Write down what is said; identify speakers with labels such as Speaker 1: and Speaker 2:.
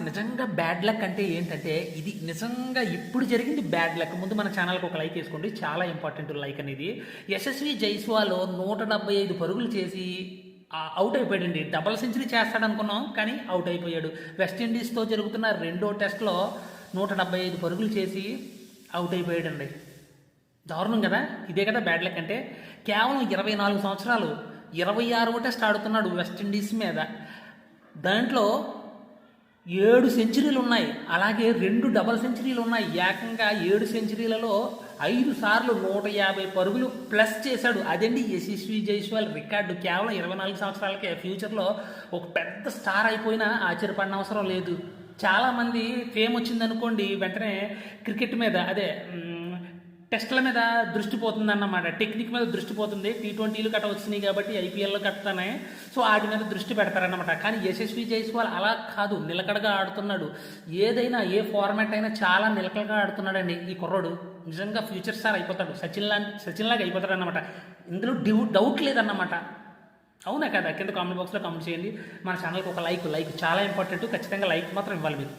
Speaker 1: నిజంగా bad luck అంటే ఏంటంటే ఇది నిజంగా ఇప్పుడు జరిగింది బ్యాడ్ లక్. ముందు మన ఛానల్కి ఒక లైక్ వేసుకోండి, చాలా ఇంపార్టెంట్ లైక్ అనేది. యశస్వి జైస్వాల్ 175 పరుగులు చేసి అవుట్ అయిపోయాడండి. డబల్ సెంచరీ చేస్తాడనుకున్నాం కానీ అవుట్ అయిపోయాడు. వెస్టిండీస్తో జరుగుతున్న రెండో టెస్ట్లో 175 పరుగులు చేసి అవుట్ అయిపోయాడండి. దారుణం కదా, ఇదే కదా బ్యాడ్ లక్ అంటే. కేవలం 24 సంవత్సరాలు 26వ టెస్ట్ ఆడుతున్నాడు వెస్టిండీస్ మీద. దాంట్లో 7 సెంచరీలు ఉన్నాయి, అలాగే 2 డబల్ సెంచరీలు ఉన్నాయి. ఏకంగా 7 సెంచరీలలో 5 సార్లు 150 పరుగులు ప్లస్ చేశాడు. అదండి యశస్వి జైస్వాల్ రికార్డు. కేవలం 24 సంవత్సరాలకే. ఫ్యూచర్లో ఒక పెద్ద స్టార్ అయిపోయినా ఆశ్చర్యపడిన అవసరం లేదు. చాలామంది ఫేమ్ వచ్చిందనుకోండి వెంటనే క్రికెట్ మీద, అదే టెస్ట్ల మీద దృష్టి పోతుంది అన్నమాట. టెక్నిక్ మీద దృష్టి పోతుంది. T20లు కట్ట వచ్చినాయి కాబట్టి ఐపీఎల్లో కట్టానే, సో వాటి మీద దృష్టి పెడతారన్నమాట. కానీ యశస్వి జైస్వాల్ అలా కాదు, నిలకడగా ఆడుతున్నాడు. ఏదైనా ఏ ఫార్మాట్ అయినా చాలా నిలకడగా ఆడుతున్నాడండి ఈ కుర్రోడు. నిజంగా ఫ్యూచర్ స్టార్ అయిపోతాడు, సచిన్ లాగా అయిపోతాడు అన్నమాట. ఇందులో డౌట్ లేదన్నమాట. అవునా కదా? కింద కామెంట్ బాక్స్లో కామెంట్ చేయండి. మన ఛానల్కి ఒక లైక్ చాలా ఇంపార్టెంట్. ఖచ్చితంగా లైక్ మాత్రం ఇవ్వాలి మీరు.